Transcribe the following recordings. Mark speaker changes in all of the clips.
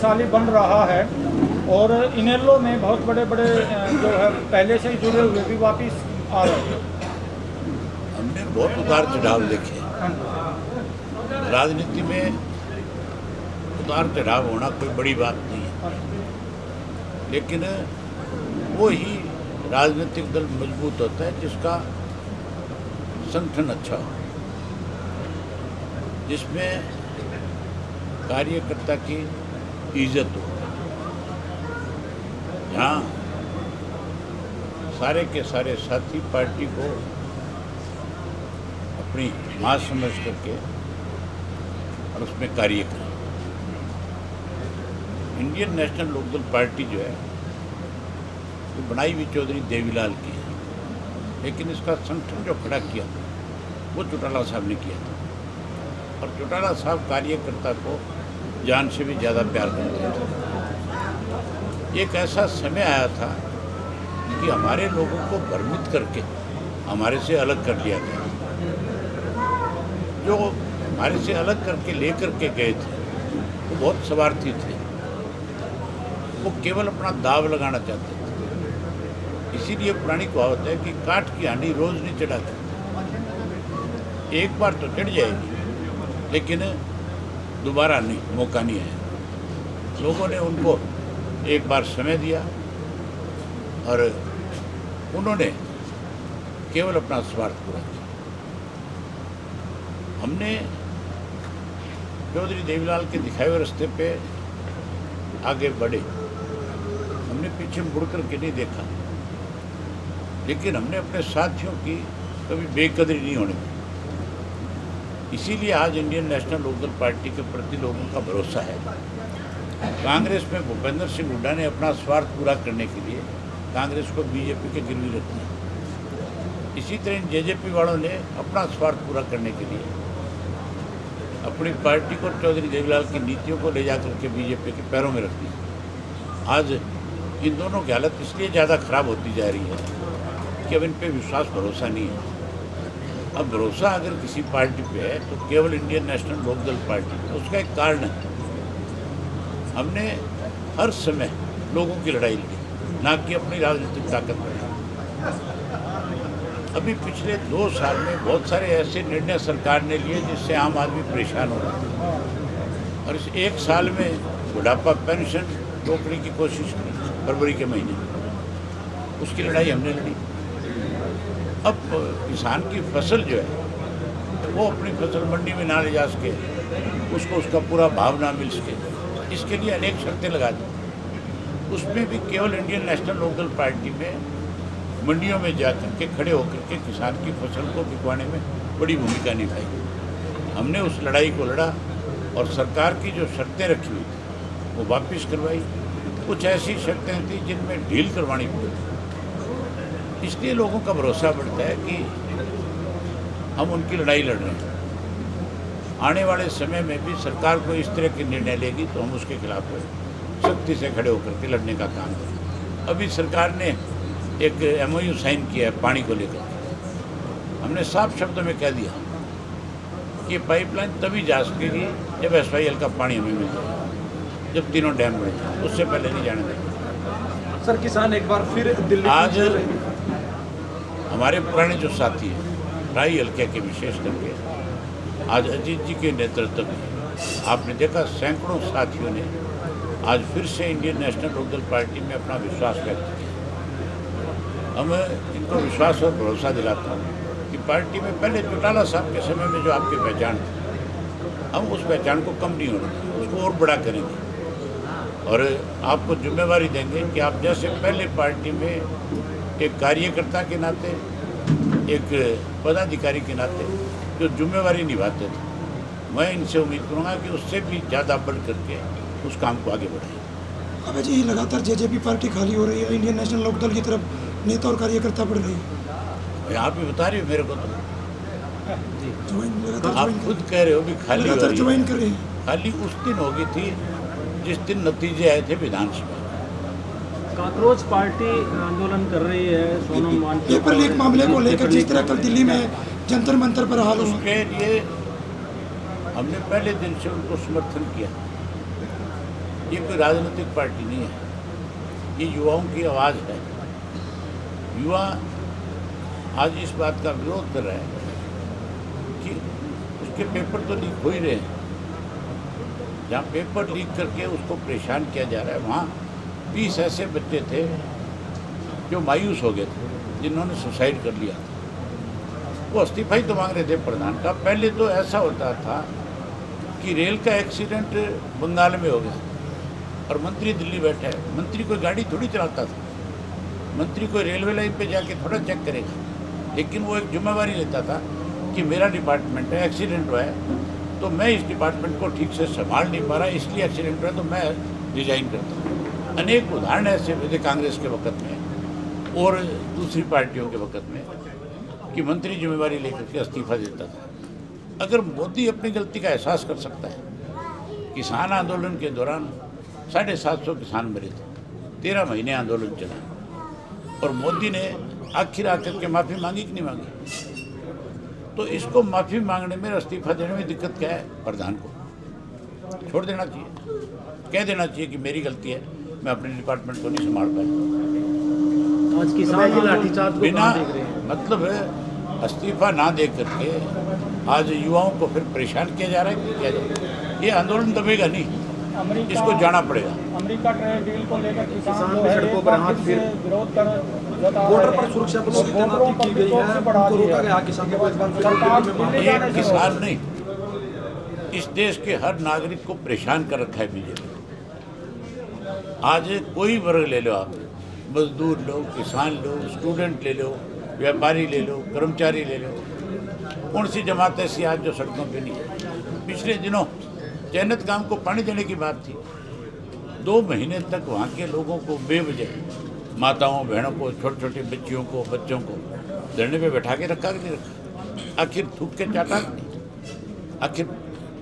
Speaker 1: शक्तिशाली बन रहा है और इनेलो में बहुत बड़े बड़े जो है पहले से ही जुड़े हुए भी वापिस आ रहे हैं।
Speaker 2: हमने बहुत उतार चढ़ाव देखे। राजनीति में उतार चढ़ाव होना कोई बड़ी बात नहीं है, लेकिन वो ही राजनीतिक दल मजबूत होता है जिसका संगठन अच्छा हो, जिसमें कार्यकर्ता की इज्जत हो, जहाँ सारे के सारे साथी पार्टी को अपनी मां समझ करके और उसमें कार्य करें। इंडियन नेशनल लोकदल पार्टी जो है वो बनाई हुई चौधरी देवीलाल की है, लेकिन इसका संगठन जो खड़ा किया वो चौटाला साहब ने किया था और चौटाला साहब कार्यकर्ता को जान से भी ज़्यादा प्यार करते थे। एक ऐसा समय आया था कि हमारे लोगों को भ्रमित करके हमारे से अलग कर दिया गया। जो हमारे से अलग करके लेकर के गए थे वो बहुत स्वार्थी थे, वो केवल अपना दाव लगाना चाहते थे। इसीलिए पुरानी कहावत है कि काठ की हांडी रोज नहीं चढ़ाती, एक बार तो चढ़ जाएगी लेकिन दोबारा नहीं, मौका नहीं आया। लोगों ने उनको एक बार समय दिया और उन्होंने केवल अपना स्वार्थ पूरा किया। हमने चौधरी देवीलाल के दिखाए हुए रास्ते पे आगे बढ़े, हमने पीछे मुड़ कर के नहीं देखा, लेकिन हमने अपने साथियों की कभी बेकदरी नहीं होने दी। इसीलिए आज इंडियन नेशनल लोकदल पार्टी के प्रति लोगों का भरोसा है। कांग्रेस में भूपेंद्र सिंह हुड्डा ने अपना स्वार्थ पूरा करने के लिए कांग्रेस को बीजेपी के गिरवी रख दिया। इसी तरह इन जेजेपी वालों ने अपना स्वार्थ पूरा करने के लिए अपनी पार्टी को चौधरी देवीलाल की नीतियों को ले जाकर के बीजेपी के पैरों में रख दिया। आज इन दोनों की हालत इसलिए ज़्यादा खराब होती जा रही है कि अब इन पे विश्वास भरोसा नहीं है। अब भरोसा अगर किसी पार्टी पे है तो केवल इंडियन नेशनल लोकदल पार्टी पे। उसका एक कारण है, हमने हर समय लोगों की लड़ाई ली, ना कि अपनी राजनीतिक ताकत बढ़ाई। अभी पिछले 2 साल में बहुत सारे ऐसे निर्णय सरकार ने लिए जिससे आम आदमी परेशान हो रहा है और इस 1 साल में बुढ़ापा पेंशन रोकने की कोशिश की फरवरी के महीने में, उसकी लड़ाई हमने लड़ी। अब किसान की फसल जो है वो अपनी फसल मंडी में ना ले जा सके, उसको उसका पूरा भाव ना मिल सके, इसके लिए अनेक शर्तें लगा दी। उसमें भी केवल इंडियन नेशनल लोकदल पार्टी में मंडियों में जाकर के खड़े होकर के किसान की फसल को बिकवाने में बड़ी भूमिका निभाई। हमने उस लड़ाई को लड़ा और सरकार की जो शर्तें रखी हुई थी वो वापस करवाई। कुछ ऐसी शर्तें थी जिनमें ढील करवानी पड़ी, इसलिए लोगों का भरोसा बढ़ता है कि हम उनकी लड़ाई लड़ रहे हैं। आने वाले समय में भी सरकार को इस तरह के निर्णय लेगी तो हम उसके खिलाफ सख्ती से खड़े होकर के लड़ने का काम करें। अभी सरकार ने एक MOU साइन किया है पानी को लेकर। हमने साफ शब्दों में कह दिया कि पाइपलाइन तभी जा सकेगी जब SYL का पानी हमें मिल जाएगा, जब तीनों डैम बन जाए, उससे पहले नहीं जाने देंगे।
Speaker 1: सर किसान एक बार फिर दिल्ली
Speaker 2: आज हमारे पुराने जो साथी हैं राई हल्के के विशेष करके आज अजीत जी के नेतृत्व में आपने देखा सैकड़ों साथियों ने आज फिर से इंडियन नेशनल लोकदल पार्टी में अपना विश्वास व्यक्त किया। हम इनको विश्वास और भरोसा दिलाता हूँ कि पार्टी में पहले चौटाला साहब के समय में जो आपकी पहचान थी, हम उस पहचान को कम नहीं होने देंगे, उसको और बड़ा करेंगे और आपको जिम्मेवारी देंगे कि आप जैसे पहले पार्टी में एक कार्यकर्ता के नाते, एक पदाधिकारी के नाते जो जिम्मेवारी निभाते थे, मैं इनसे उम्मीद करूँगा कि उससे भी ज़्यादा बढ़ करके उस काम को आगे बढ़ाएं।
Speaker 3: अब जी लगातार जेजेपी पार्टी खाली हो रही है, इंडियन नेशनल लोकदल की तरफ नेता और कार्यकर्ता बढ़ रही है।
Speaker 2: आप भी बता रहे हो मेरे को, तो
Speaker 3: लगातार
Speaker 2: आप खुद कह रहे हो भी खाली हो रही
Speaker 3: ज्वाइन
Speaker 2: है।
Speaker 3: कर रहे हैं।
Speaker 2: खाली उस दिन हो गई थी जिस दिन नतीजे आए थे विधानसभा।
Speaker 4: कांग्रेस पार्टी आंदोलन कर रही है सोनम वांगचुक
Speaker 3: पेपर लीक मामले को लेकर जिस तरह कल दिल्ली में जंतर मंतर पर हाल हुआ,
Speaker 2: उसके लिए हमने पहले दिन से उनको समर्थन किया। ये कोई राजनीतिक पार्टी नहीं है, ये युवाओं की आवाज़ है। युवा आज इस बात का विरोध कर रहा है कि उसके पेपर तो लीक हो ही रहे हैं। जहाँ पेपर लीक करके उसको परेशान किया जा रहा है, वहाँ 20 ऐसे बच्चे थे जो मायूस हो गए थे, जिन्होंने सुसाइड कर लिया था। वो इस्तीफा ही तो मांग रहे थे प्रधान का। पहले तो ऐसा होता था कि रेल का एक्सीडेंट बंगाल में हो गया और मंत्री दिल्ली बैठा है। मंत्री कोई गाड़ी थोड़ी चलाता था, मंत्री कोई रेलवे लाइन पे जाके थोड़ा चेक करेगा, लेकिन वो एक जिम्मेवारी लेता था कि मेरा डिपार्टमेंट है, एक्सीडेंट हुआ है तो मैं इस डिपार्टमेंट को ठीक से संभाल नहीं पा रहा, इसलिए एक्सीडेंट हुआ तो मैं रिजाइन करता हूँ। अनेक उदाहरण ऐसे हुए थे कांग्रेस के वक्त में और दूसरी पार्टियों के वक्त में कि मंत्री जिम्मेवारी लेकर के इस्तीफा देता था। अगर मोदी अपनी गलती का एहसास कर सकता है, किसान आंदोलन के दौरान 750 किसान मरे थे, 13 महीने आंदोलन चला और मोदी ने आखिर आकर के माफ़ी मांगी कि नहीं मांगी? तो इसको माफ़ी मांगने में, इस्तीफा देने में दिक्कत क्या है? प्रधान को छोड़ देना चाहिए, कह देना चाहिए कि मेरी गलती है, मैं अपने डिपार्टमेंट को नहीं संभाल पाया।
Speaker 4: आज किसान की लाठीचार्ज को
Speaker 2: बिना
Speaker 4: कहाँ देख रहे हैं?
Speaker 2: मतलब इस्तीफा ना दे करके आज युवाओं को फिर परेशान किया जा रहा है कि किया जाए? ये आंदोलन दबेगा नहीं, इसको जाना पड़ेगा।
Speaker 1: अमेरिका ट्रेड डील को लेकर
Speaker 4: किसान
Speaker 1: जो
Speaker 4: भी
Speaker 1: है
Speaker 4: सड़कों
Speaker 1: एक
Speaker 4: पर
Speaker 1: बार
Speaker 4: हाथ
Speaker 1: फिर
Speaker 4: फिर
Speaker 1: से विरोध कर
Speaker 3: बॉर्डर पर सुरक्षा बलों की तैनाती की गई है, उनको रोका गया किसानों को इस बार फिर दिल्ली में मार
Speaker 2: एक किसान नहीं, इस देश के हर नागरिक को परेशान कर रखा है बीजेपी। आज कोई वर्ग ले लो आप, मजदूर लो, किसान लो, स्टूडेंट ले लो, व्यापारी ले लो, कर्मचारी ले लो, कौन सी जमात ऐसी आज जो सड़कों पे नहीं है? पिछले दिनों जैनत गांव को पानी देने की बात थी, 2 महीने तक वहाँ के लोगों को बेवजह, माताओं बहनों को, छोटे छोटे बच्चियों को, बच्चों को धरने पे बैठा के रखा कि नहीं रखा? आखिर थूक के चाटा कि नहीं? आखिर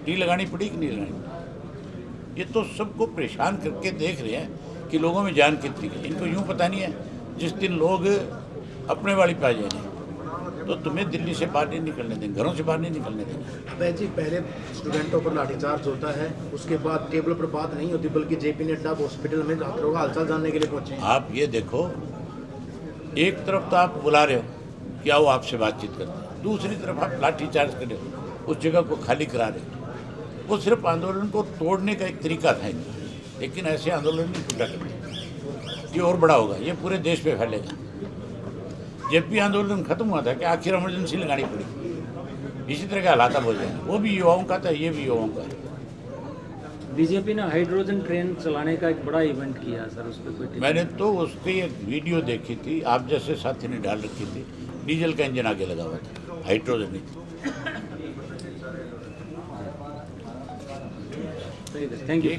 Speaker 2: टी लगानी पड़ी कि नहीं लगानी? ये तो सबको परेशान करके देख रहे हैं कि लोगों में जान कितनी है। इनको यूँ पता नहीं है जिस दिन लोग अपने वाली पे आ जाएंगे तो तुम्हें दिल्ली से बाहर नहीं निकलने देंगे, घरों से बाहर नहीं निकलने देंगे।
Speaker 5: अभय जी, पहले स्टूडेंटों पर लाठीचार्ज होता है, उसके बाद टेबल पर बात नहीं होती, बल्कि जेपी नड्डा हॉस्पिटल में डॉक्टरों का हालचाल जानने के लिए पहुंचे।
Speaker 2: आप ये देखो, एक तरफ तो आप बुला रहे हो कि आओ आपसे बातचीत करते हैं, दूसरी तरफ आप लाठीचार्ज कर रहे हो, उस जगह को खाली करा रहे हो। वो सिर्फ आंदोलन को तोड़ने का एक तरीका था इनका, लेकिन ऐसे आंदोलन नहीं टूटा करते, ये और बड़ा होगा, ये पूरे देश पे फैलेगा। जेपी आंदोलन खत्म हुआ था कि आखिर इमरजेंसी लगानी पड़ी, इसी तरह के हालात हो जाएंगे। वो भी युवाओं का था, ये भी युवाओं का है।
Speaker 4: बीजेपी ने हाइड्रोजन ट्रेन चलाने का एक बड़ा इवेंट किया सर, उस पर कोई
Speaker 2: मैंने तो उसकी एक वीडियो देखी थी, आप जैसे साथी ने डाल रखी थी, डीजल का इंजन आगे लगा हुआ था, हाइड्रोजन नहीं थी।
Speaker 4: Thank you.